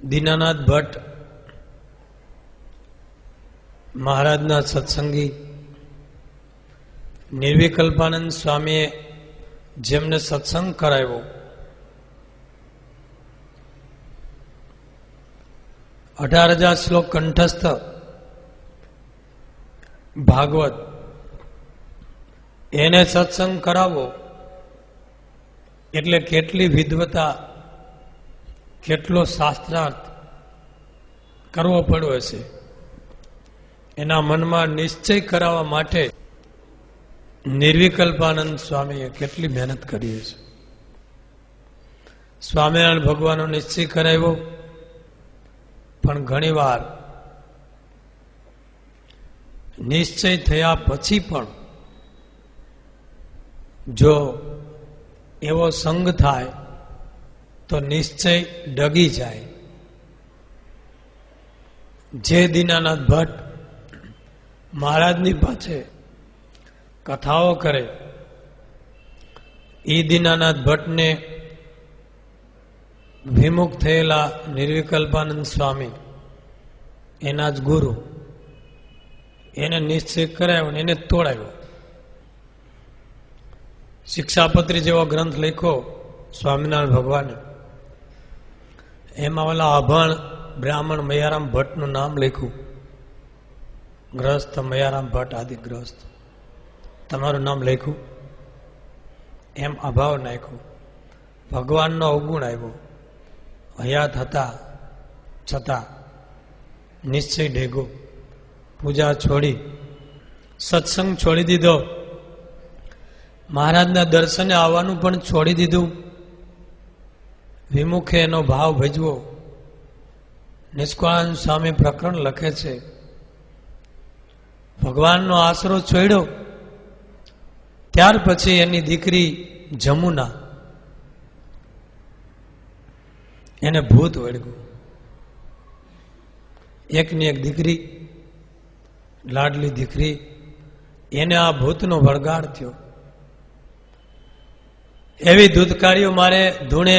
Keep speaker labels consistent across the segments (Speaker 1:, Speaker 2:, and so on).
Speaker 1: દીનાનાથ ભટ્ટ મહારાજના સત્સંગી નિર્વિકલ્પાનંદ સ્વામીએ જેમને સત્સંગ કરાવ્યો, 18,000 શ્લોક કંઠસ્થ ભાગવત, એને સત્સંગ કરાવો એટલે કેટલી વિદ્વતા, કેટલો શાસ્ત્રાર્થ કરવો પડ્યો હશે. એના મનમાં નિશ્ચય કરાવવા માટે નિર્વિકલ્પાનંદ સ્વામીએ કેટલી મહેનત કરી છે. સ્વામિનારાયણ ભગવાનનો નિશ્ચય કરાવ્યો, પણ ઘણીવાર નિશ્ચય થયા પછી પણ જો એવો સંગ થાય તો નિશ્ચય ડગી જાય. જે દીનાનાથ ભટ્ટ મહારાજની પાસે કથાઓ કરે, એ દીનાનાથ ભટ્ટને વિમુખ થયેલા નિર્વિકલ્પાનંદ સ્વામી એના જ ગુરુ, એને નિશ્ચય કરાવ્યો, એને તોડાવ્યો. શિક્ષાપત્રી જેવો ગ્રંથ લખ્યો સ્વામિનારાયણ ભગવાને, એમાં ઓલા અભણ બ્રાહ્મણ મયારામ ભટ્ટનું નામ લખ્યું. ગ્રસ્ત મયારામ ભટ્ટ આદિ ગ્રસ્ત, તમારું નામ લખ્યું, એમ અભાવ નાખ્યો. ભગવાનનો અવગુણ આવ્યો. હયાત હતા છતાં નિશ્ચય ડેગો, પૂજા છોડી, સત્સંગ છોડી દીધો, મહારાજના દર્શને આવવાનું પણ છોડી દીધું. વિમુખે એનો ભાવ ભજવો. નિષ્કાળાનંદ સ્વામી પ્રકરણ લખે છે, ભગવાનનો આશરો છોડ્યો, ત્યાર પછી એની દીકરી જમુના, એને ભૂત વળગ્યું. એકની એક દીકરી, લાડલી દીકરી, એને આ ભૂતનો વળગાડ થયો. એવી ધૂતકારીઓ મારે ધૂણે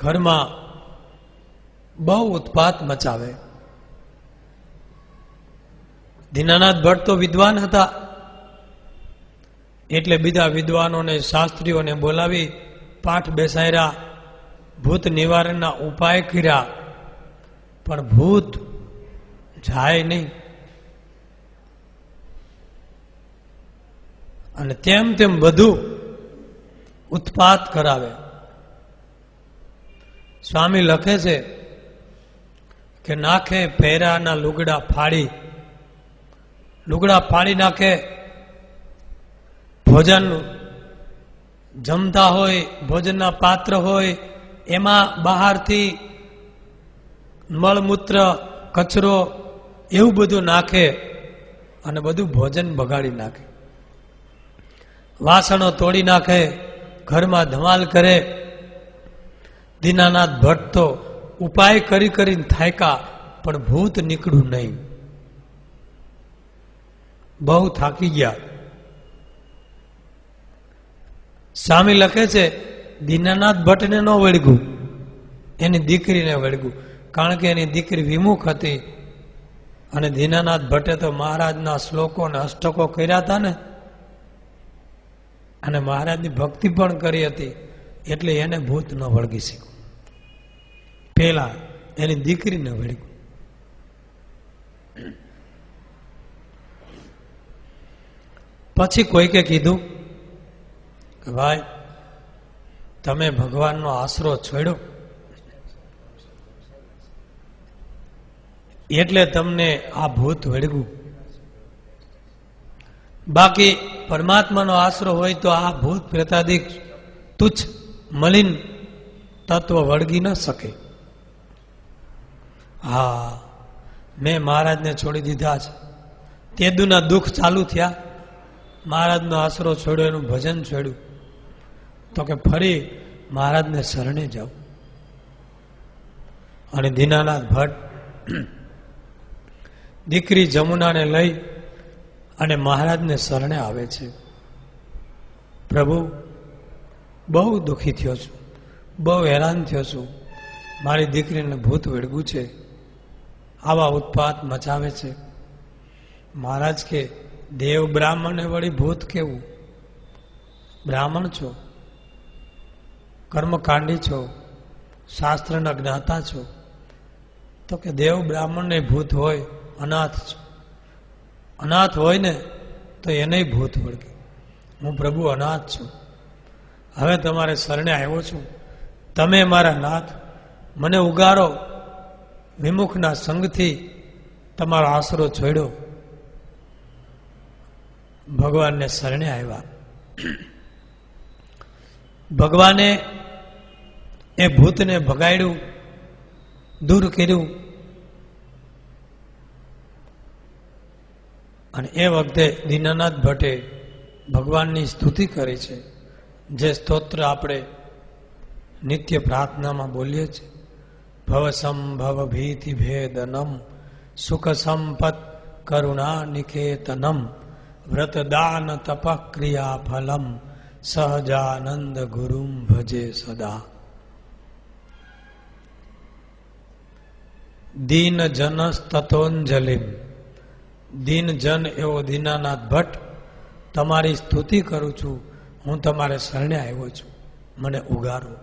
Speaker 1: ઘરમાં બહુ ઉત્પાત મચાવે. દીનાનાથ ભટ્ટ તો વિદ્વાન હતા, એટલે બીજા વિદ્વાનોને, શાસ્ત્રીઓને બોલાવી પાઠ બેસાડ્યા, ભૂત નિવારણના ઉપાય કર્યા, પણ ભૂત જાય નહીં. અને તેમ તેમ બધું ઉત્પાત કરાવે. સ્વામી લખે છે કે નાખે પહેરાના લુગડા ફાડી નાખે. ભોજન જમતા હોય, ભોજનના પાત્ર હોય, એમાં બહારથી મળમૂત્ર, કચરો એવું બધું નાખે અને બધું ભોજન બગાડી નાખે. વાસણો તોડી નાખે, ઘરમાં ધમાલ કરે. દીનાનાથ ભટ્ટ તો ઉપાય કરી કરીને થાક્યા, પણ ભૂત નીકળ્યું નહીં. બહુ થાકી ગયા. સ્વામી લખે છે, દીનાનાથ ભટ્ટને ન વળગ્યું, એની દીકરીને વળગ્યું. કારણ કે એની દીકરી વિમુખ હતી, અને દીનાનાથ ભટ્ટે તો મહારાજના શ્લોકો અને અષ્ટકો કર્યા હતા ને, અને મહારાજની ભક્તિ પણ કરી હતી, એટલે એને ભૂત ન વળગી શક્યું. પેલા એની દીકરીને વળગ્યું. પછી કોઈકે કીધું કે ભાઈ, તમે ભગવાનનો આશરો છોડ્યો એટલે તમને આ ભૂત વળગ્યું. બાકી પરમાત્માનો આશરો હોય તો આ ભૂત પ્રેતાદિક તુચ્છ મલિન તત્વ વળગી ન શકે. હા, મેં મહારાજને છોડી દીધા છે. તેદુના દુઃખ ચાલુ થયા, મહારાજનો આશરો છોડ્યો, એનું ભજન છોડ્યું, તો કે ફરી મહારાજને શરણે જાવ. અને દીનાનાથ ભટ્ટ દીકરી જમુનાને લઈ અને મહારાજને શરણે આવે છે. પ્રભુ, બહુ દુઃખી થયો છું, બહુ હેરાન થયો છું, મારી દીકરીને ભૂત વળગ્યું છે, આવા ઉત્પાત મચાવે છે. મહારાજ કે દેવ બ્રાહ્મણને વળી ભૂત કેવું? બ્રાહ્મણ છો, કર્મકાંડી છો, શાસ્ત્રના જ્ઞાતા છો, તો કે દેવ બ્રાહ્મણને ભૂત હોય? અનાથ છો. અનાથ હોય ને તો એને ભૂત વળગે. હું પ્રભુ અનાથ છું, હવે તમારે શરણે આવ્યો છું, તમે મારા નાથ મને ઉગારો. વિમુખના સંગથી તમારો આશરો છોડ્યો, ભગવાનને શરણે આવ્યા. ભગવાને એ ભૂતને ભગાડ્યું, દૂર કર્યું. અને એ વખતે દીનાનાથ ભટ્ટે ભગવાનની સ્તુતિ કરી છે, જે સ્તોત્ર આપણે નિત્ય પ્રાર્થનામાં બોલીએ છીએ. ભવ સંભવ ભીતિ ભેદનમ સુખ સંપત કરુણા નિકેતનમ વ્રતદાન તપક્રિયા ફલમ સહજાનંદ ગુરુમ ભજે સદા. દીન જનસ્તતોંજલિમ, દીન જન એવો દીનાનાથ ભટ્ટ તમારી સ્તુતિ કરું છું. હું તમારે શરણે આવ્યો છું, મને ઉગારો.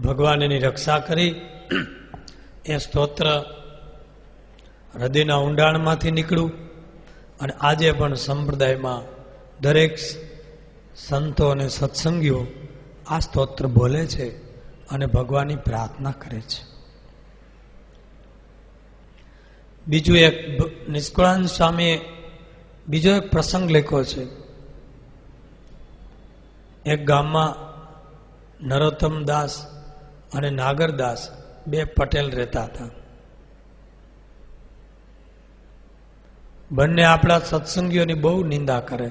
Speaker 1: ભગવાન એની રક્ષા કરી. એ સ્તોત્ર હૃદયના ઊંડાણમાંથી નીકળ્યું અને આજે પણ સંપ્રદાયમાં દરેક સંતો અને સત્સંગીઓ આ સ્તોત્ર બોલે છે અને ભગવાનની પ્રાર્થના કરે છે. બીજું એક નિષ્કળાનંદ સ્વામીએ બીજો એક પ્રસંગ લખ્યો છે. એક ગામમાં નરોત્તમદાસ અને નાગરદાસ બે પટેલ રહેતા હતા. બંને આપણા સત્સંગીઓની બહુ નિંદા કરે,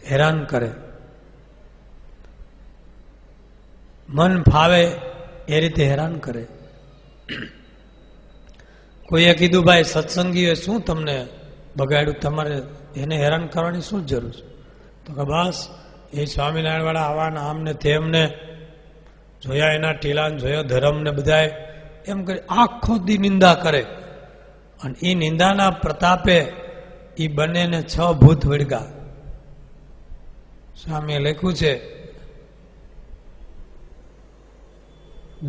Speaker 1: હેરાન કરે. મન ફાવે એ રીતે હેરાન કરે. કોઈએ કીધું, ભાઈ સત્સંગીએ શું તમને બગાડ્યું, તમારે એને હેરાન કરવાની શું જરૂર છે? તો કે બસ એ સ્વામિનારાયણ વાળા આવાના આમને તેમને જોયા, એના ટીલાન જોયો, ધર્મને બધાય એમ કરી આખો દી નિંદા કરે. અને એ નિંદાના પ્રતાપે એ બંનેને 6 ભૂત વળગા. સ્વામીએ લખ્યું છે,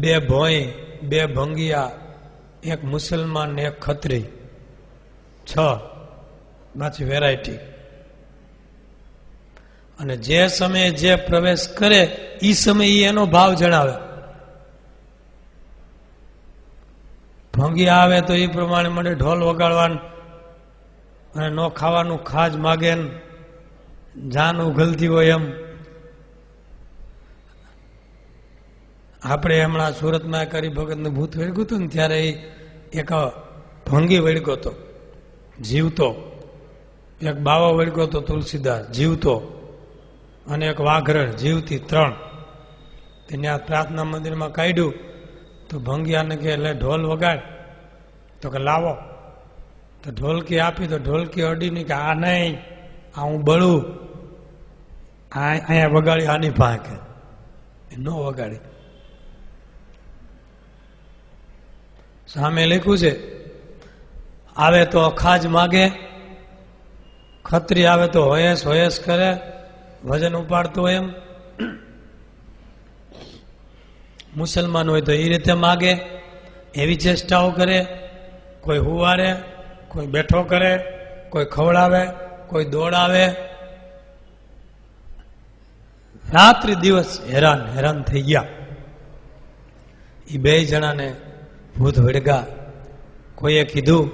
Speaker 1: 2 ભોંય, 2 ભંગિયા, 1 મુસલમાન ને 1 ખત્રી, 6 પાછી વેરાયટી. અને જે સમયે જે પ્રવેશ કરે એ સમયે એનો ભાવ જણાવે. ભંગી આવે તો એ પ્રમાણે મને ઢોલ વગાડવાનું અને ન ખાવાનું ખાજ માગે, જાન ઉઘલતી હોય એમ. આપણે હમણાં સુરતમાં કરી ભગતનું ભૂત વળગ્યું હતું ને, ત્યારે એક ભંગી વળગ્યો હતો જીવતો, એક બાવો વળગ્યો હતો તુલસીદાસ જીવતો, અને એક વાઘરણ જીવતી, 3. ત્યાં પ્રાર્થના મંદિરમાં કાઢ્યું તો ભંગિયાને કે એટલે ઢોલ વગાડ, તો કે લાવો. તો ઢોલકી આપી તો ઢોલકી અડી નહીં, કે આ નહીં, આ હું બળું, અહીંયા વગાડી આની ભાંકે, ન વગાડી. સામે લખ્યું છે, આવે તો અખાજ માગે, ખત્રી આવે તો હોયસ હોયસ કરે, વજન ઉપાડતો એમ. મુસલમાન હોય તો એ રીતે માગે, એવી ચેષ્ટાઓ કરે. કોઈ હુવારે, કોઈ બેઠો કરે, કોઈ ખવડાવે, કોઈ દોડાવે. રાત્રિ દિવસ હેરાન હેરાન થઈ ગયા. એ 2 જણાને ભૂત વળગા. કોઈએ કીધું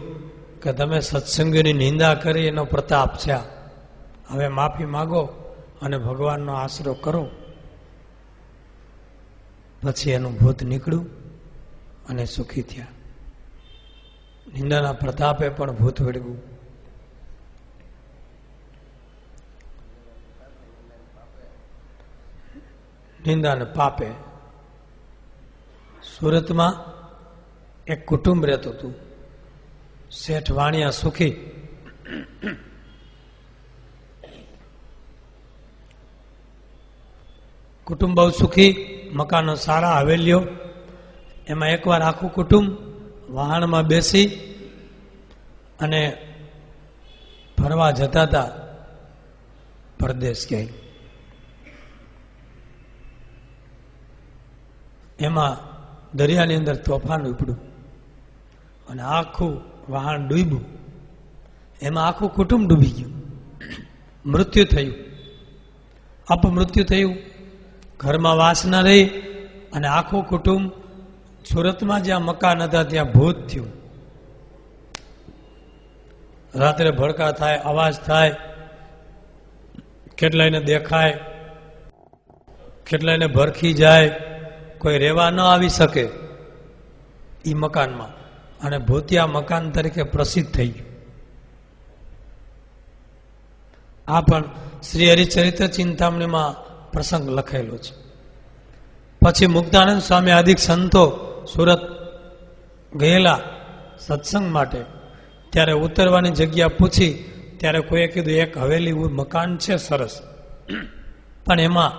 Speaker 1: કે તમે સત્સંગીઓની નિંદા કરી, એનો પ્રતાપ છે, હવે માફી માગો અને ભગવાનનો આશરો કરો. પછી એનું ભૂત નીકળ્યું અને સુખી થયા. નિંદાના પ્રતાપે પણ ભૂત વળગ્યું. નિંદાને પાપે. સુરતમાં એક કુટુંબ રહેતું હતું, શેઠ વાણિયા સુખી. કુટુંબ બહુ સુખી, મકાનો સારા, હવેલીઓ. એમાં એકવાર આખું કુટુંબ વાહનમાં બેસી અને ફરવા જતા હતા પરદેશ ક્યાંય. એમાં દરિયાની અંદર તોફાન ઉપડ્યું અને આખું વાહન ડૂબ્યું. એમાં આખું કુટુંબ ડૂબી ગયું, મૃત્યુ થયું, અપમૃત્યુ થયું, ઘરમાં વાસ ન રહી અને આખું કુટુંબ સુરતમાં જ્યાં મકાન હતા ત્યાં ભૂત થયું. રાત્રે ભડકા થાય, અવાજ થાય, કેટલાયને દેખાય, કેટલાયને ભરખી જાય, કોઈ રહેવા ન આવી શકે એ મકાનમાં, અને ભૂતિયા મકાન તરીકે પ્રસિદ્ધ થઈ ગયું. આ પણ શ્રી હરિચરિત્ર ચિંતામણીમાં પ્રસંગ લખેલો છે. પછી મુક્તાનંદ સ્વામી આદિક સંતો સુરત ગયેલા સત્સંગ માટે, ત્યારે ઉતરવાની જગ્યા પૂછી ત્યારે કોઈએ કીધું એક હવેલી મકાન છે સરસ, પણ એમાં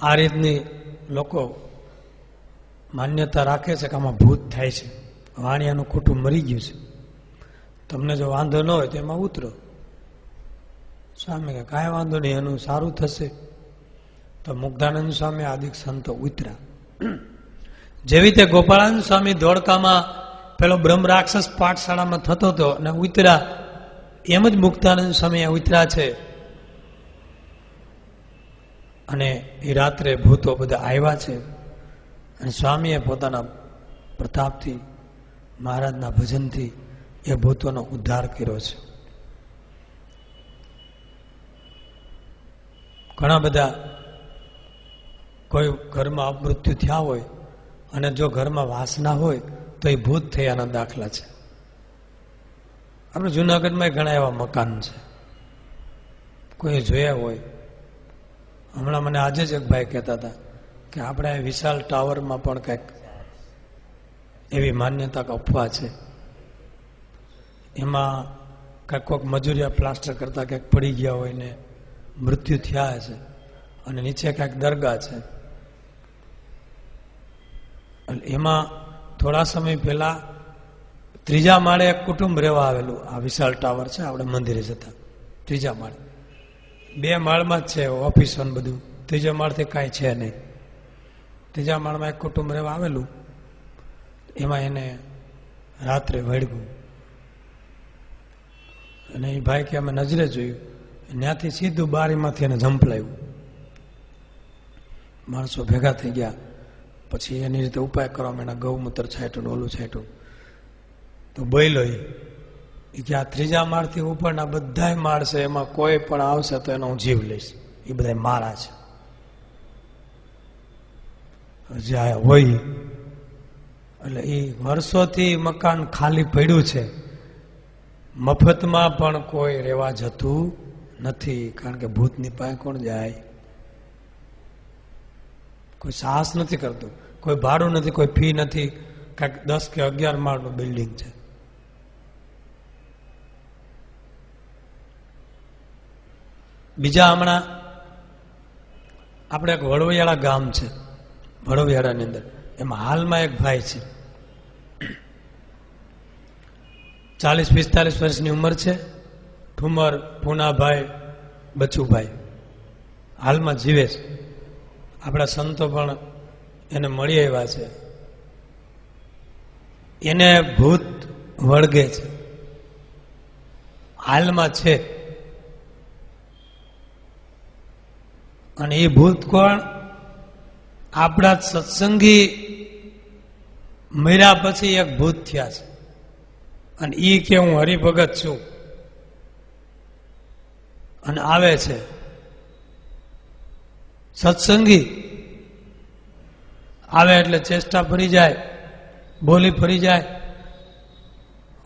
Speaker 1: આ રીતની લોકો માન્યતા રાખે છે કે આમાં ભૂત થાય છે, વાણિયાનું કુટુંબ મરી ગયું છે, તમને જો વાંધો ન હોય તો એમાં ઉતરો. સ્વામી કે કાંઈ વાંધો નહીં, એનું સારું થશે. તો મુગ્ધાનંદ સ્વામી આદિક સંતો ઉતર્યા. જેવી રીતે ગોપાળાનંદ સ્વામી ધોળકામાં પેલો બ્રહ્મ રાક્ષસ પાઠશાળામાં થતો હતો અને ઉતર્યા, એમ જ મુક્તાનંદ સ્વામી ઉતર્યા છે. અને એ રાત્રે ભૂતો બધા આવ્યા છે અને સ્વામીએ પોતાના પ્રતાપથી, મહારાજના ભજનથી એ ભૂતોનો ઉદ્ધાર કર્યો છે. ઘણા બધા કોઈ ઘરમાં અપમૃત્યુ થયા હોય અને જો ઘરમાં વાસના હોય તો એ ભૂત થયાના દાખલા છે. આપણે જુનાગઢમાં ઘણા એવા મકાન છે, કોઈ જોયા હોય. હમણાં મને આજે જ એક ભાઈ કહેતા હતા કે આપણે વિશાલ ટાવરમાં પણ કંઈક એવી માન્યતા કે અફવા છે, એમાં કંઈક કોઈક મજૂરિયા પ્લાસ્ટર કરતા કંઈક પડી ગયા હોય ને મૃત્યુ થયા છે અને નીચે કંઈક દરગાહ છે. એમાં થોડા સમય પહેલા ત્રીજા માળે એક કુટુંબ રહેવા આવેલું. આ વિશાળ ટાવર છે, આપણે મંદિરે જતા ત્રીજા માળે, 2 માળમાં જ છે ઓફિસો ને બધું, ત્રીજા માળથી કાંઈ છે નહીં. ત્રીજા માળમાં એક કુટુંબ રહેવા આવેલું. એમાં એને રાત્રે વળગ્યું અને એ ભાઈ કે અમે નજરે જોયું, ત્યાંથી સીધું બારીમાંથી એને ઝંપલાવ્યું. માણસો ભેગા થઈ ગયા, પછી એની રીતે ઉપાય કરવામાં એના ગૌમૂત્ર છાંટ્યું, ઓલું છાંટ્યું. તો બોલ્યો એ કે આ ત્રીજા માળથી ઉપરના બધા માળ છે, એમાં કોઈ પણ આવશે તો એનો હું જીવ લઈશ, એ બધા મારા છે. જ્યાં હોય એટલે એ વર્ષોથી મકાન ખાલી પડ્યું છે, મફતમાં પણ કોઈ રહેવા જતું નથી, કારણ કે ભૂતની પાસે કોણ જાય? કોઈ સાહસ નથી કરતું, કોઈ ભાડું નથી, કોઈ ફી નથી. કાંઈક 10 કે 11 માળનું બિલ્ડિંગ છે. બીજા હમણાં આપણે એક વડોવિયાળા ગામ છે, વડોવિયાળાની અંદર, એમાં હાલમાં એક ભાઈ છે, 40-45 વર્ષની ઉંમર છે, ઠુમર પૂનાભાઈ બચુભાઈ, હાલમાં જીવે છે. આપણા સંતો પણ એને મળી આવ્યા છે. એને ભૂત વળગે છે, હાલમાં છે. અને એ ભૂત કોણ? આપણા સત્સંગી મર્યા પછી એક ભૂત થયા છે, અને એ કે હું હરિભગત છું અને આવે છે સત્સંગી, આવે એટલે ચેષ્ટા ફરી જાય, બોલી ફરી જાય,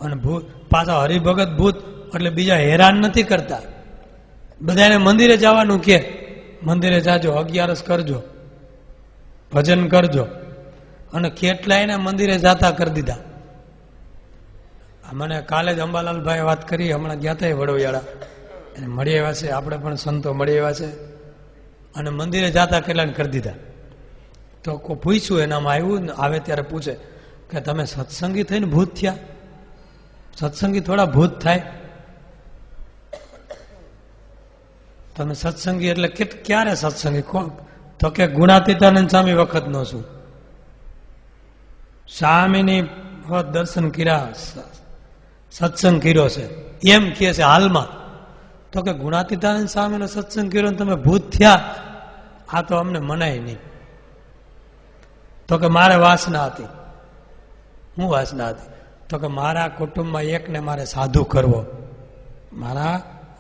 Speaker 1: અને ભૂત પાછા હરિભગત ભૂત એટલે બીજા હેરાન નથી કરતા. બધાને મંદિરે જવાનું કે મંદિરે જાજો, 11 કરજો, ભજન કરજો, અને કેટલાયને મંદિરે જાતા કરી દીધા. મને કાલે જ અંબાલાલભાઈ વાત કરી, હમણાં ગયા હતા વડોવિયાળા, એને મળી આવ્યા છે. આપણે પણ સંતો મળી આવ્યા છે, અને મંદિરે જાતા કેટલાને કરી દીધા. તો કોઈ પૂછ્યું, એનામાં આવ્યું આવે ત્યારે પૂછે કે તમે સત્સંગી થઈને ભૂત થયા? સત્સંગી થોડા ભૂત થાય? તમે સત્સંગી એટલે ક્યારે સત્સંગી? કોણ? તો કે ગુણાતીતાનંદ સ્વામી વખત નો છું. સ્વામીની દર્શન કર્યા, સત્સંગ કર્યો છે એમ કે છે હાલમાં. તો કે ગુણાતીતાનંદ સ્વામીનો સત્સંગ કર્યો ને તમે ભૂત થયા, આ તો અમને મનાય નહીં. તો કે મારે વાસના હતી. હું વાસના હતી? તો કે મારા કુટુંબમાં એકને મારે સાધુ કરવો, મારા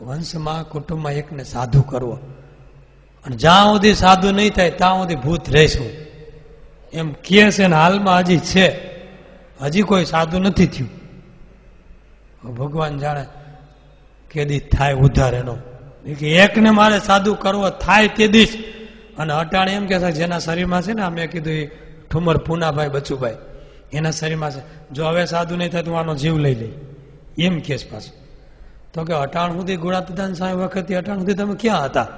Speaker 1: વંશમાં કુટુંબમાં એકને સાધુ કરવો, અને જ્યાં સુધી સાધુ નહીં થાય ત્યાં સુધી ભૂત રહેશું એમ કહે છે. ને હાલમાં હજી છે, હજી કોઈ સાધુ નથી થયું. ભગવાન જાણે કેદી થાય ઉદ્ધાર એનો. એકને મારે સાધુ કરવો થાય તે દિવસ. અને અટાણે એમ કે જેના શરીરમાં છે ને, મેં કીધું એ ઠુમર પૂનાભાઈ બચુભાઈ, એના શરીરમાં છે, જો હવે સાધુ નહીં થાય તો આનો જીવ લઈ લઈ એમ કે છે પાછું. તો કે અટાણ સુધી ગુણાતીતાનંદ સ્વામી વખતે અટાણ સુધી તમે ક્યાં હતા?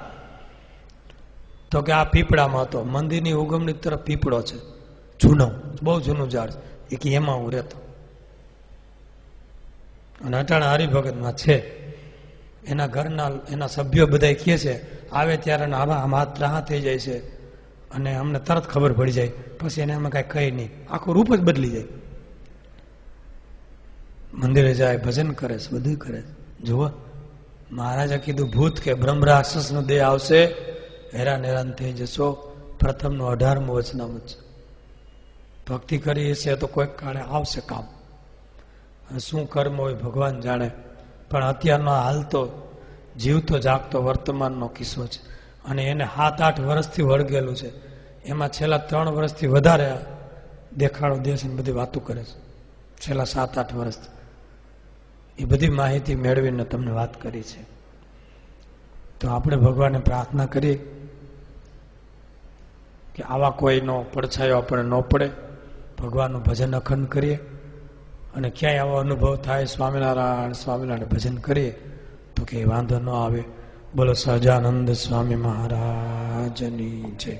Speaker 1: તો કે આ પીપળામાં હતો. મંદિરની ઉગમની તરફ પીપળો છે, જૂનો, બહુ જૂનું ઝાડ છે, કે એમાં હું રહેતો. અને અટાણા હરિભગતમાં છે. એના ઘરના એના સભ્યો બધા કહે છે, આવે ત્યારે આમાં હાથ રાહ થઈ જાય છે અને અમને તરત ખબર પડી જાય, પછી એને અમે કાંઈ કહી નહીં, આખું રૂપ જ બદલી જાય. મંદિરે જાય, ભજન કરે છે, બધું કરે છે. જુઓ, મહારાજે કીધું ભૂત કે બ્રહ્મ રાક્ષસનો દેહ આવશે, હેરાન હેરાન થઈ જશો. પ્રથમનું 18મું વચનામૃત છે. ભક્તિ કરી છે તો કોઈક કાળે આવશે કામ. શું કર્મ હોય ભગવાન જાણે. પણ અત્યારનો હાલ તો જીવતો જાગતો વર્તમાનનો કિસ્સો છે. અને એને 7-8 વર્ષથી વળગેલું છે. એમાં છેલ્લા 3 વર્ષથી વધારે દેખાડો દેશ ને બધી વાતો કરે છે. છેલ્લા 7-8 વર્ષથી એ બધી માહિતી મેળવીને તમને વાત કરી છે. તો આપણે ભગવાનને પ્રાર્થના કરીએ કે આવા કોઈનો પડછાયો આપણે ન પડે. ભગવાનનું ભજન અખંડ કરીએ, અને ક્યાંય આવો અનુભવ થાય સ્વામિનારાયણ સ્વામિનારાયણ ભજન કરીએ તો કે વાંધો ન આવે. બોલો સહજાનંદ સ્વામી મહારાજની જય.